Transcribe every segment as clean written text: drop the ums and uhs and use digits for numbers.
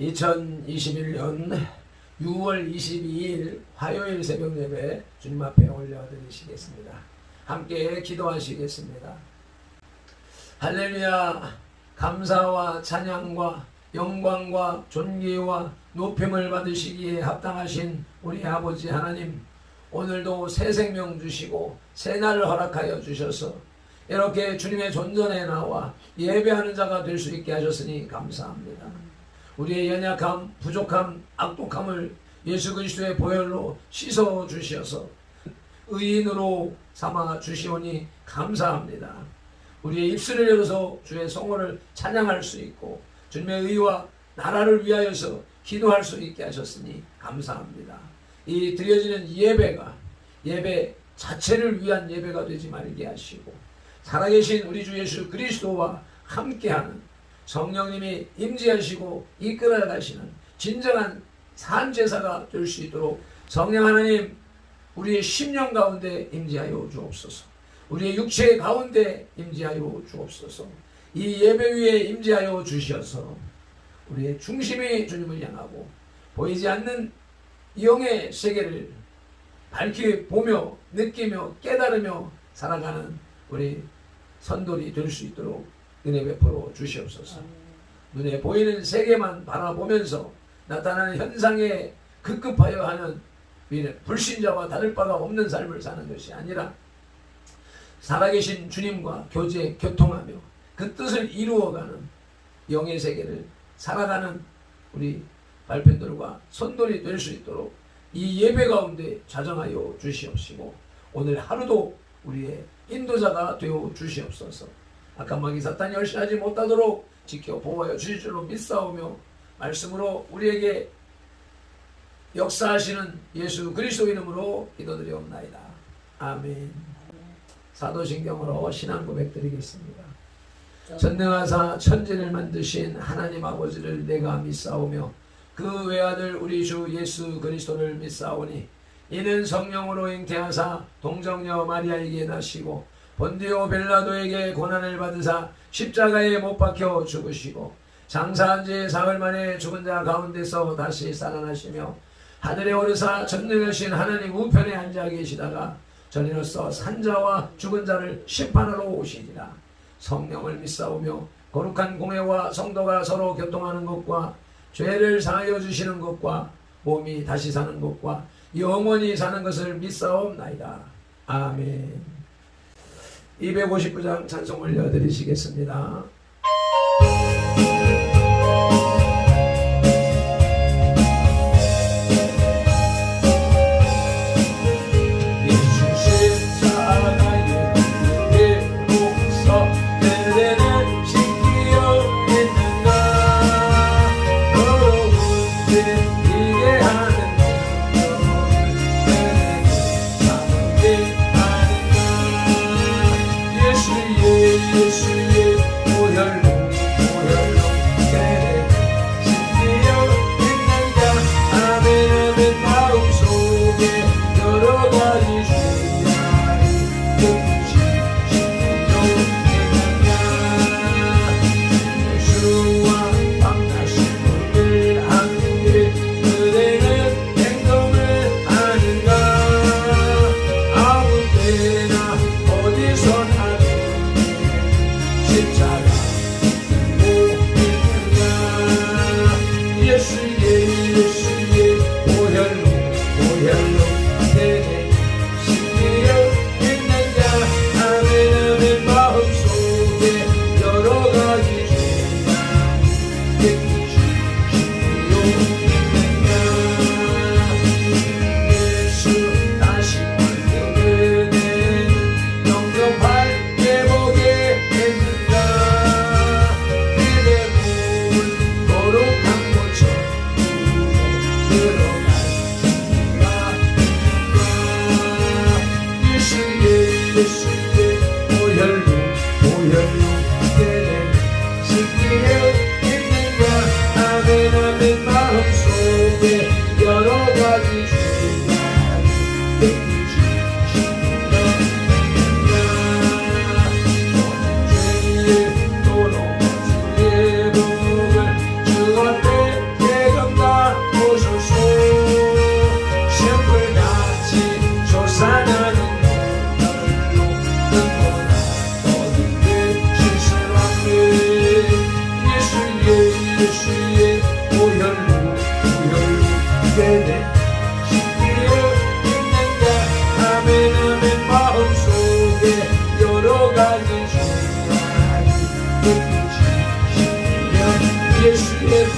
2021년 6월 22일 화요일 새벽 예배 주님 앞에 올려드리시겠습니다. 함께 기도하시겠습니다. 할렐루야. 감사와 찬양과 영광과 존귀와 높임을 받으시기에 합당하신 우리 아버지 하나님, 오늘도 새 생명 주시고 새 날을 허락하여 주셔서 이렇게 주님의 존전에 나와 예배하는 자가 될 수 있게 하셨으니 감사합니다. 우리의 연약함, 부족함, 악독함을 예수 그리스도의 보혈로 씻어 주셔서 의인으로 삼아 주시오니 감사합니다. 우리의 입술을 열어서 주의 성호를 찬양할 수 있고 주님의 의와 나라를 위하여서 기도할 수 있게 하셨으니 감사합니다. 이 드려지는 예배 자체를 위한 예배가 되지 말게 하시고 살아계신 우리 주 예수 그리스도와 함께하는 성령님이 임재하시고 이끌어 가시는 진정한 산제사가 될 수 있도록 성령 하나님, 우리의 심령 가운데 임재하여 주옵소서. 우리의 육체 가운데 임재하여 주옵소서. 이 예배 위에 임재하여 주셔서 우리의 중심이 주님을 향하고 보이지 않는 영의 세계를 밝히 보며 느끼며 깨달으며 살아가는 우리 선돌이 될 수 있도록 은혜 베풀어 주시옵소서. 눈에 보이는 세계만 바라보면서 나타나는 현상에 급급하여 하는 불신자와 다를 바가 없는 삶을 사는 것이 아니라 살아계신 주님과 교통하며 그 뜻을 이루어가는 영의 세계를 살아가는 우리 발편들과 선돌이 될 수 있도록 이 예배 가운데 자정하여 주시옵시고 오늘 하루도 우리의 인도자가 되어 주시옵소서. 악한 마귀 사탄이 열심하지 못하도록 지켜 보호하여 주실 줄로 믿사오며 말씀으로 우리에게 역사하시는 예수 그리스도 이름으로 기도드리옵나이다. 아멘. 사도신경으로 신앙 고백 드리겠습니다. 전능하사 천지를 만드신 하나님 아버지를 내가 믿사오며 그 외아들 우리 주 예수 그리스도를 믿사오니 이는 성령으로 잉태하사 동정녀 마리아에게 나시고 본디오 빌라도에게 고난을 받으사 십자가에 못 박혀 죽으시고 장사한 지 사흘 만에 죽은 자 가운데서 다시 살아나시며 하늘에 오르사 전능하신 하나님 우편에 앉아 계시다가 전이로서 산자와 죽은 자를 심판하러 오시니라. 성령을 믿사오며 거룩한 공회와 성도가 서로 교통하는 것과 죄를 사하여 주시는 것과 몸이 다시 사는 것과 영원히 사는 것을 믿사옵나이다. 아멘. 259장 찬송 올려드리시겠습니다.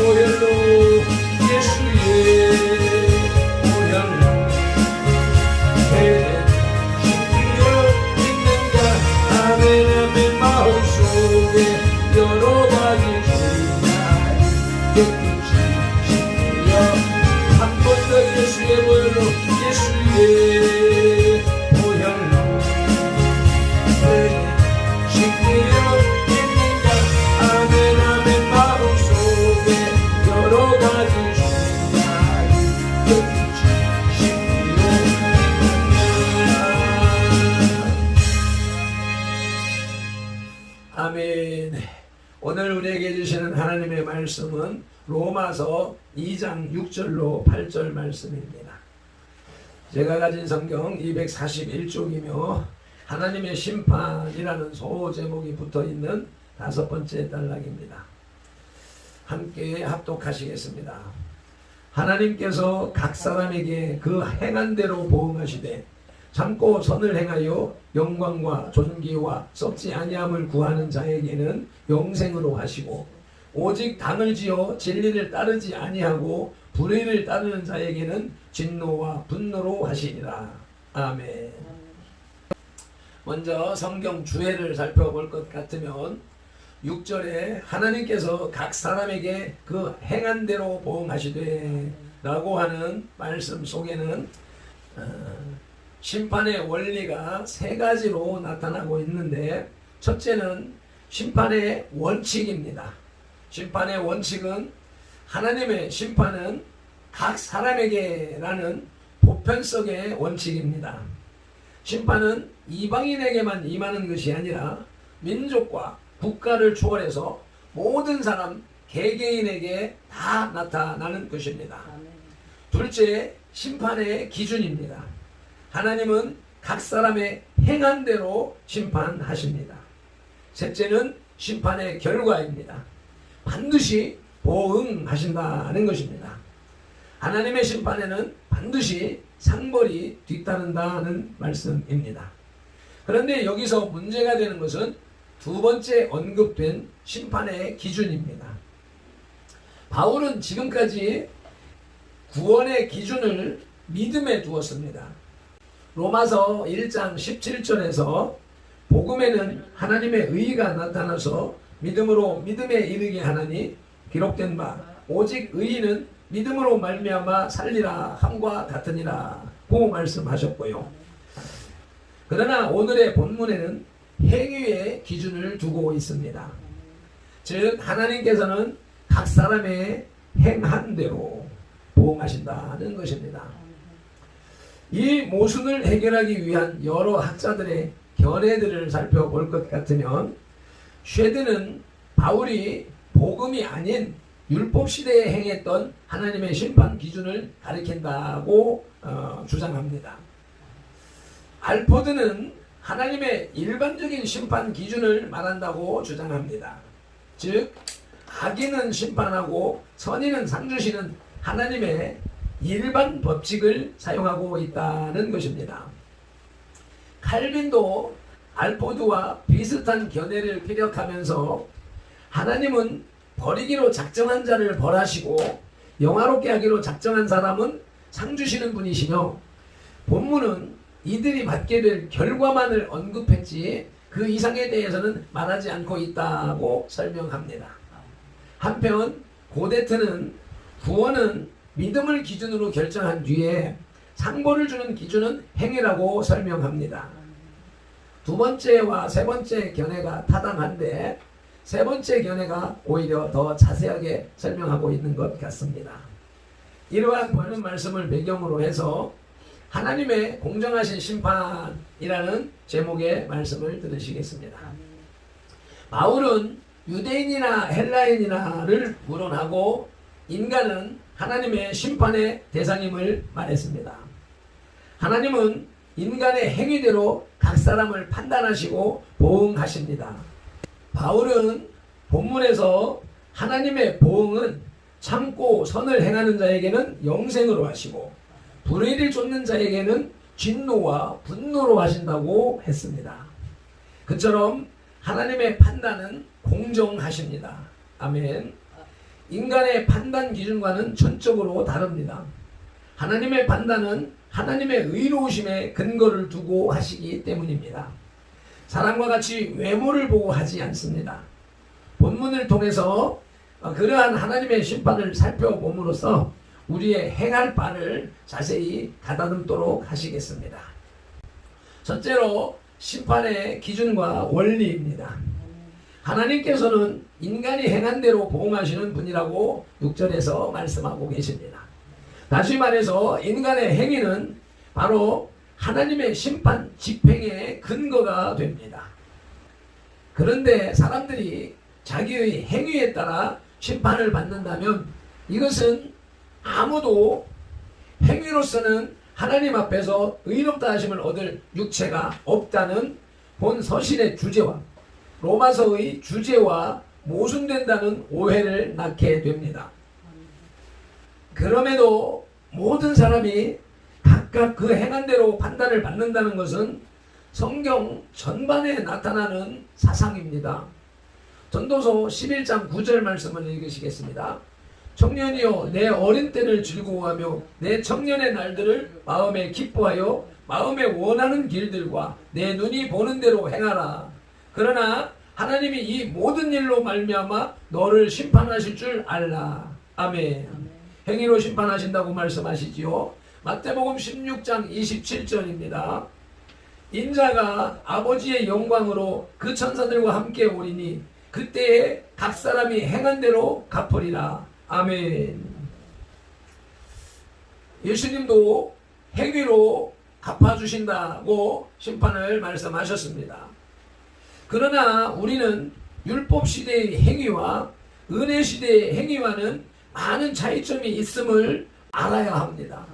보혈로 예수의 보혈로 신기여 있는가 아멘 아멘 마음속에 여러 가지 주의가 깨끗이 신기여 한 번 더 예수의 보혈로 예수의 보혈로 신기여 있는가 아멘 아멘 마음속에 여러 가지 주의가 깨끗이 신기여 있는가. 아멘. 오늘 우리에게 주시는 하나님의 말씀은 로마서 2장 6절로 8절 말씀입니다. 제가 가진 성경 241쪽이며 하나님의 심판이라는 소제목이 붙어있는 5번째 단락입니다. 함께 합독하시겠습니다. 하나님께서 각 사람에게 그 행한 대로 보응하시되 참고 선을 행하여 영광과 존귀와 썩지 아니함을 구하는 자에게는 영생으로 하시고 오직 당을 지어 진리를 따르지 아니하고 불의를 따르는 자에게는 진노와 분노로 하시리라. 아멘. 먼저 성경 주해를 살펴볼 것 같으면 6절에 하나님께서 각 사람에게 그 행한 대로 보응하시되 라고 하는 말씀 속에는 심판의 원리가 3가지로 나타나고 있는데, 첫째는 심판의 원칙입니다. 심판의 원칙은 하나님의 심판은 각 사람에게라는 보편성의 원칙입니다. 심판은 이방인에게만 임하는 것이 아니라 민족과 국가를 초월해서 모든 사람 개개인에게 다 나타나는 것입니다. 둘째, 심판의 기준입니다. 하나님은 각 사람의 행한 대로 심판하십니다. 셋째는 심판의 결과입니다. 반드시 보응하신다는 것입니다. 하나님의 심판에는 반드시 상벌이 뒤따른다는 말씀입니다. 그런데 여기서 문제가 되는 것은 2번째 언급된 심판의 기준입니다. 바울은 지금까지 구원의 기준을 믿음에 두었습니다. 로마서 1장 17절에서 복음에는 하나님의 의가 나타나서 믿음으로 믿음에 이르게 하나니 기록된 바 오직 의인은 믿음으로 말미암아 살리라 함과 같으니라 고 말씀하셨고요. 그러나 오늘의 본문에는 행위의 기준을 두고 있습니다. 즉 하나님께서는 각 사람의 행한 대로 보응하신다는 것입니다. 이 모순을 해결하기 위한 여러 학자들의 견해들을 살펴볼 것 같으면, 쉐드는 바울이 복음이 아닌 율법 시대에 행했던 하나님의 심판 기준을 가리킨다고 주장합니다. 알포드는 하나님의 일반적인 심판 기준을 말한다고 주장합니다. 즉 악인은 심판하고 선인은 상 주시는 하나님의 일반 법칙을 사용하고 있다는 것입니다. 칼빈도 알포드와 비슷한 견해를 피력하면서 하나님은 버리기로 작정한 자를 벌하시고 영화롭게 하기로 작정한 사람은 상 주시는 분이시며, 본문은 이들이 받게 될 결과만을 언급했지 그 이상에 대해서는 말하지 않고 있다고 설명합니다. 한편 고데트는 구원은 믿음을 기준으로 결정한 뒤에 상벌을 주는 기준은 행위라고 설명합니다. 2번째와 3번째 견해가 타당한데 3번째 견해가 오히려 더 자세하게 설명하고 있는 것 같습니다. 이러한 많은 말씀을 배경으로 해서 하나님의 공정하신 심판이라는 제목의 말씀을 들으시겠습니다. 바울은 유대인이나 헬라인이나를 물론하고 인간은 하나님의 심판의 대상임을 말했습니다. 하나님은 인간의 행위대로 각 사람을 판단하시고 보응하십니다. 바울은 본문에서 하나님의 보응은 참고 선을 행하는 자에게는 영생으로 하시고 불의를 쫓는 자에게는 진노와 분노로 하신다고 했습니다. 그처럼 하나님의 판단은 공정하십니다. 아멘. 인간의 판단 기준과는 전적으로 다릅니다. 하나님의 판단은 하나님의 의로우심에 근거를 두고 하시기 때문입니다. 사람과 같이 외모를 보고 하지 않습니다. 본문을 통해서 그러한 하나님의 심판을 살펴봄으로써 우리의 행할 바를 자세히 가다듬도록 하시겠습니다. 첫째로 심판의 기준과 원리입니다. 하나님께서는 인간이 행한 대로 보응하시는 분이라고 6절에서 말씀하고 계십니다. 다시 말해서 인간의 행위는 바로 하나님의 심판 집행의 근거가 됩니다. 그런데 사람들이 자기의 행위에 따라 심판을 받는다면 이것은 아무도 행위로서는 하나님 앞에서 의롭다 하심을 얻을 육체가 없다는 본 서신의 주제와 로마서의 주제와 모순된다는 오해를 낳게 됩니다. 그럼에도 모든 사람이 각각 그 행한 대로 판단을 받는다는 것은 성경 전반에 나타나는 사상입니다. 전도서 11장 9절 말씀을 읽으시겠습니다. 청년이여 내 어린 때를 즐거워하며 내 청년의 날들을 마음에 기뻐하여 마음에 원하는 길들과 내 눈이 보는 대로 행하라. 그러나 하나님이 이 모든 일로 말미암아 너를 심판하실 줄 알라. 아멘. 행위로 심판하신다고 말씀하시지요. 마태복음 16장 27절입니다. 인자가 아버지의 영광으로 그 천사들과 함께 오리니 그때에 각 사람이 행한 대로 갚으리라. 아멘. 예수님도 행위로 갚아주신다고 심판을 말씀하셨습니다. 그러나 우리는 율법 시대의 행위와 은혜 시대의 행위와는 많은 차이점이 있음을 알아야 합니다.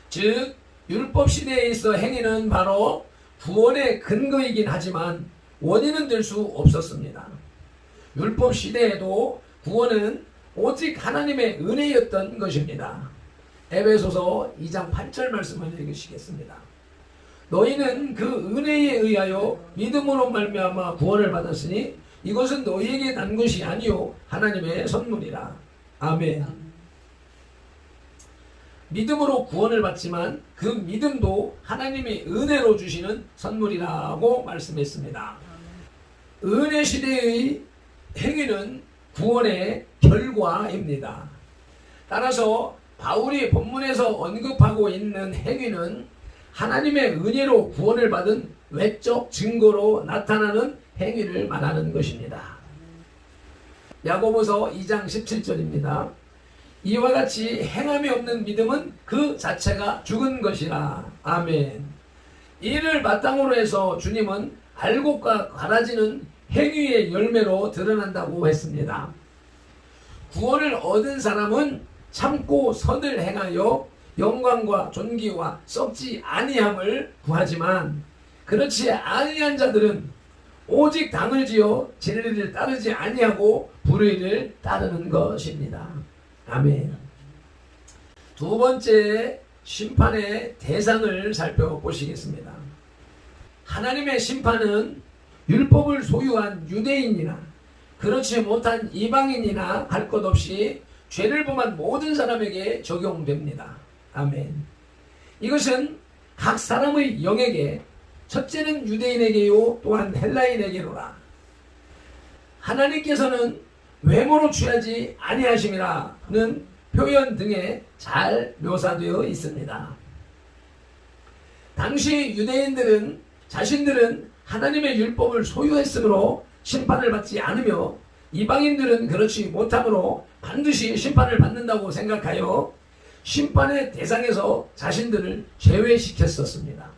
즉 율법 시대에 있어 행위는 바로 구원의 근거이긴 하지만 원인은 될 수 없었습니다. 율법 시대에도 구원은 오직 하나님의 은혜였던 것입니다. 에베소서 2장 8절 말씀을 읽으시겠습니다. 너희는 그 은혜에 의하여 믿음으로 말미암아 구원을 받았으니 이것은 너희에게 난 것이 아니요 하나님의 선물이라. 아멘. 믿음으로 구원을 받지만 그 믿음도 하나님이 은혜로 주시는 선물이라고 말씀했습니다. 은혜 시대의 행위는 구원의 결과입니다. 따라서 바울이 본문에서 언급하고 있는 행위는 하나님의 은혜로 구원을 받은 외적 증거로 나타나는 행위를 말하는 것입니다. 야고보서 2장 17절입니다. 이와 같이 행함이 없는 믿음은 그 자체가 죽은 것이라. 아멘. 이를 바탕으로 해서 주님은 알곡과 갈아지는 행위의 열매로 드러난다고 했습니다. 구원을 얻은 사람은 참고 선을 행하여 영광과 존귀와 썩지 아니함을 구하지만 그렇지 아니한 자들은 오직 당을 지어 진리를 따르지 아니하고 불의를 따르는 것입니다. 아멘. 두 번째 심판의 대상을 살펴보시겠습니다. 하나님의 심판은 율법을 소유한 유대인이나 그렇지 못한 이방인이나 할 것 없이 죄를 범한 모든 사람에게 적용됩니다. 아멘. 이것은 각 사람의 영에게 첫째는 유대인에게요 또한 헬라인에게로라. 하나님께서는 외모로 취하지 아니하심이라는 표현 등에 잘 묘사되어 있습니다. 당시 유대인들은 자신들은 하나님의 율법을 소유했으므로 심판을 받지 않으며 이방인들은 그렇지 못하므로 반드시 심판을 받는다고 생각하여 심판의 대상에서 자신들을 제외시켰었습니다.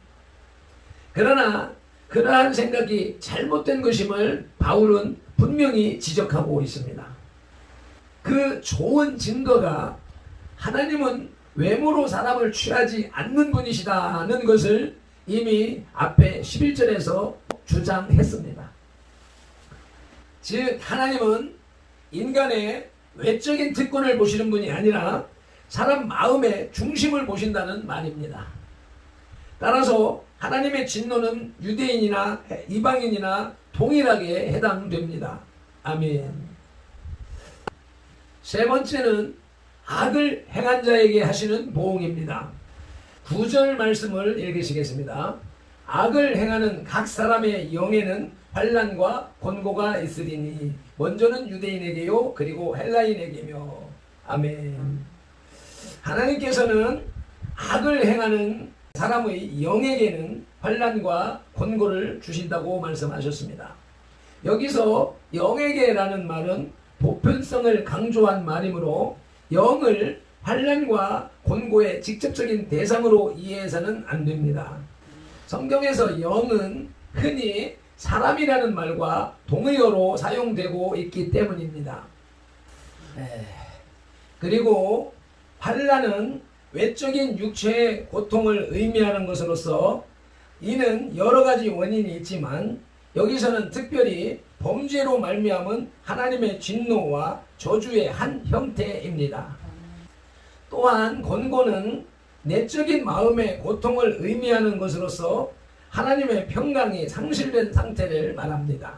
그러나 그러한 생각이 잘못된 것임을 바울은 분명히 지적하고 있습니다. 그 좋은 증거가 하나님은 외모로 사람을 취하지 않는 분이시다는 것을 이미 앞에 11절에서 주장했습니다. 즉 하나님은 인간의 외적인 특권을 보시는 분이 아니라 사람 마음의 중심을 보신다는 말입니다. 따라서 하나님의 진노는 유대인이나 이방인이나 동일하게 해당됩니다. 아멘. 세 번째는 악을 행한 자에게 하시는 보응입니다. 9절 말씀을 읽으시겠습니다. 악을 행하는 각 사람의 영에는 환난과 곤고가 있으리니 먼저는 유대인에게요 그리고 헬라인에게며. 아멘. 하나님께서는 악을 행하는 사람의 영에게는 환난과 곤고를 주신다고 말씀하셨습니다. 여기서 영에게라는 말은 보편성을 강조한 말이므로 영을 환난과 곤고의 직접적인 대상으로 이해해서는 안 됩니다. 성경에서 영은 흔히 사람이라는 말과 동의어로 사용되고 있기 때문입니다. 그리고 환난은 외적인 육체의 고통을 의미하는 것으로서 이는 여러 가지 원인이 있지만 여기서는 특별히 범죄로 말미암은 하나님의 진노와 저주의 한 형태입니다. 또한 곤고는 내적인 마음의 고통을 의미하는 것으로서 하나님의 평강이 상실된 상태를 말합니다.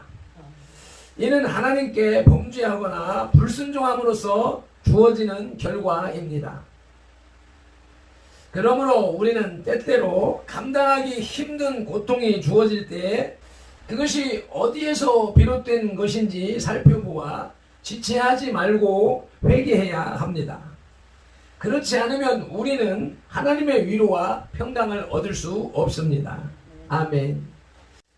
이는 하나님께 범죄하거나 불순종함으로써 주어지는 결과입니다. 그러므로 우리는 때때로 감당하기 힘든 고통이 주어질 때 그것이 어디에서 비롯된 것인지 살펴보아 지체하지 말고 회개해야 합니다. 그렇지 않으면 우리는 하나님의 위로와 평강을 얻을 수 없습니다. 아멘.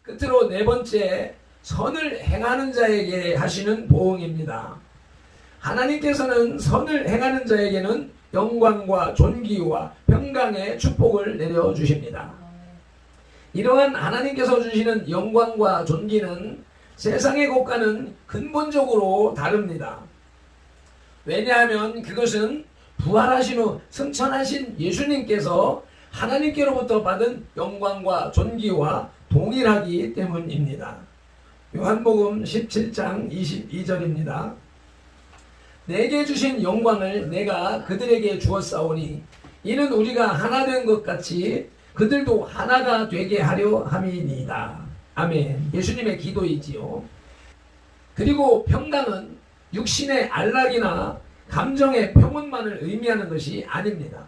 끝으로 네 번째, 선을 행하는 자에게 하시는 보응입니다. 하나님께서는 선을 행하는 자에게는 영광과 존귀와 평강의 축복을 내려주십니다. 이러한 하나님께서 주시는 영광과 존귀는 세상의 것과는 근본적으로 다릅니다. 왜냐하면 그것은 부활하신 후 승천하신 예수님께서 하나님께로부터 받은 영광과 존귀와 동일하기 때문입니다. 요한복음 17장 22절입니다. 내게 주신 영광을 내가 그들에게 주었사오니 이는 우리가 하나 된 것 같이 그들도 하나가 되게 하려 함이니이다. 아멘. 예수님의 기도이지요. 그리고 평강은 육신의 안락이나 감정의 평온만을 의미하는 것이 아닙니다.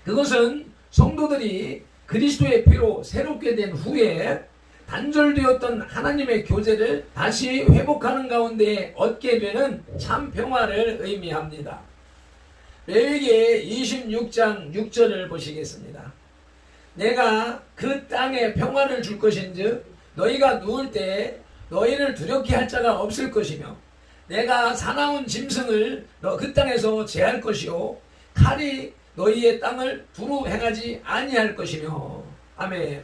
그것은 성도들이 그리스도의 피로 새롭게 된 후에 단절되었던 하나님의 교제를 다시 회복하는 가운데 얻게 되는 참 평화를 의미합니다. 레위기 26장 6절을 보시겠습니다. 내가 그 땅에 평화를 줄 것인즉 너희가 누울 때 너희를 두렵게 할 자가 없을 것이며 내가 사나운 짐승을 너 그 땅에서 제할 것이요 칼이 너희의 땅을 두루 행하지 아니할 것이며. 아멘.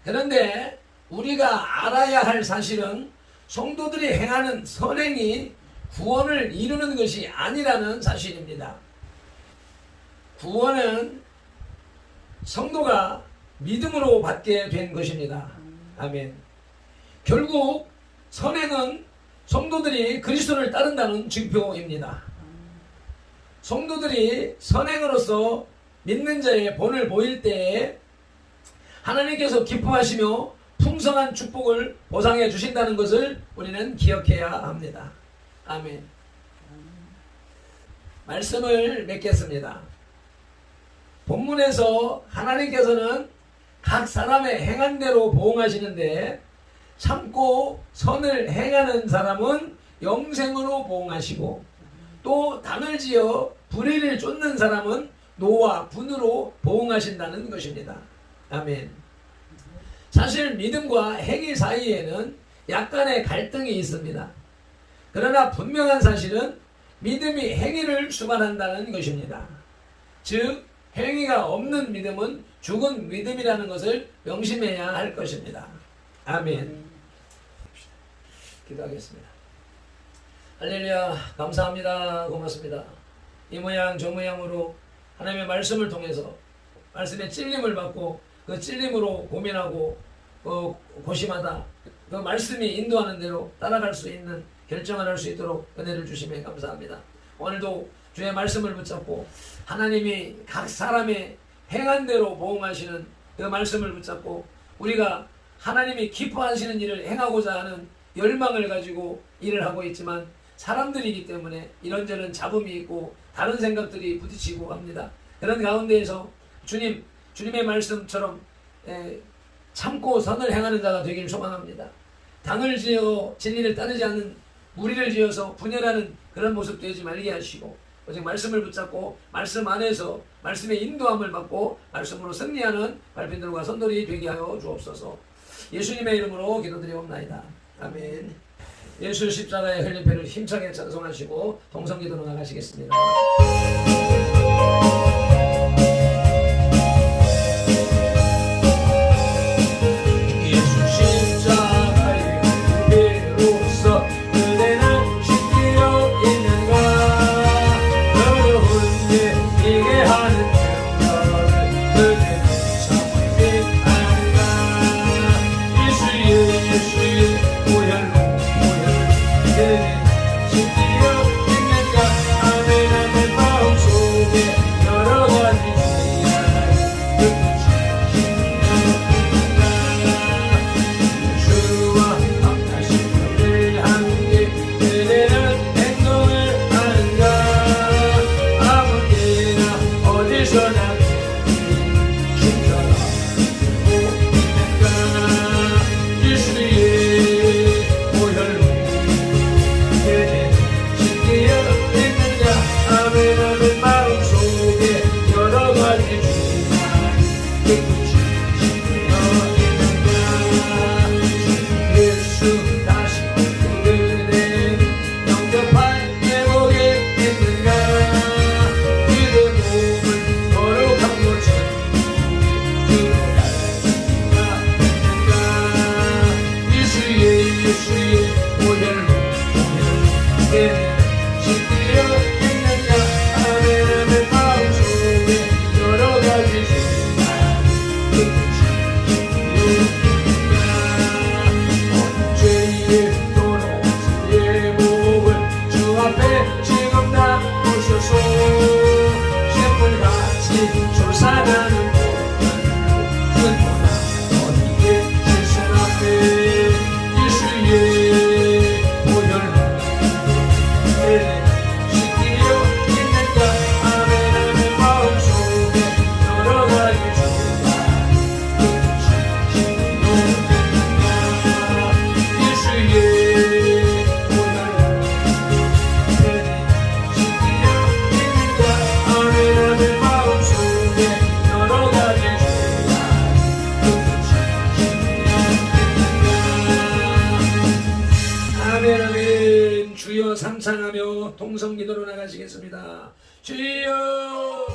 그런데 우리가 알아야 할 사실은 성도들이 행하는 선행이 구원을 이루는 것이 아니라는 사실입니다. 구원은 성도가 믿음으로 받게 된 것입니다. 아멘. 결국 선행은 성도들이 그리스도를 따른다는 증표입니다. 성도들이 선행으로서 믿는 자의 본을 보일 때에 하나님께서 기뻐하시며 풍성한 축복을 보상해 주신다는 것을 우리는 기억해야 합니다. 아멘. 말씀을 맺겠습니다. 본문에서 하나님께서는 각 사람의 행한 대로 보응하시는데 참고 선을 행하는 사람은 영생으로 보응하시고 또 단을 지어 불의를 쫓는 사람은 노와 분으로 보응하신다는 것입니다. 아멘. 사실 믿음과 행위 사이에는 약간의 갈등이 있습니다. 그러나 분명한 사실은 믿음이 행위를 수반한다는 것입니다. 즉 행위가 없는 믿음은 죽은 믿음이라는 것을 명심해야 할 것입니다. 아멘. 기도하겠습니다. 할렐루야. 감사합니다. 고맙습니다. 이 모양 저 모양으로 하나님의 말씀을 통해서 말씀의 찔림을 받고 그 찔림으로 고민하고 고심하다 그 말씀이 인도하는 대로 따라갈 수 있는 결정을 할 수 있도록 은혜를 주시면 감사합니다. 오늘도 주의 말씀을 붙잡고 하나님이 각 사람의 행한 대로 보응하시는 그 말씀을 붙잡고 우리가 하나님이 기뻐하시는 일을 행하고자 하는 열망을 가지고 일을 하고 있지만 사람들이기 때문에 이런저런 잡음이 있고 다른 생각들이 부딪히고 합니다. 그런 가운데에서 주님의 말씀처럼 참고 선을 행하는 자가 되기를 소망합니다. 당을 지어 진리를 따르지 않는 무리를 지어서 분열하는 그런 모습 되지 말게 하시고 오직 말씀을 붙잡고 말씀 안에서 말씀의 인도함을 받고 말씀으로 승리하는 발핀들과 선돌이 되게 하여 주옵소서. 예수님의 이름으로 기도드리옵나이다. 아멘. 예수 십자가의 흘린 피를 힘차게 찬송하시고 동성기도로 나가시겠습니다. 주여 삼창하며 동성기도로 나가시겠습니다. 주여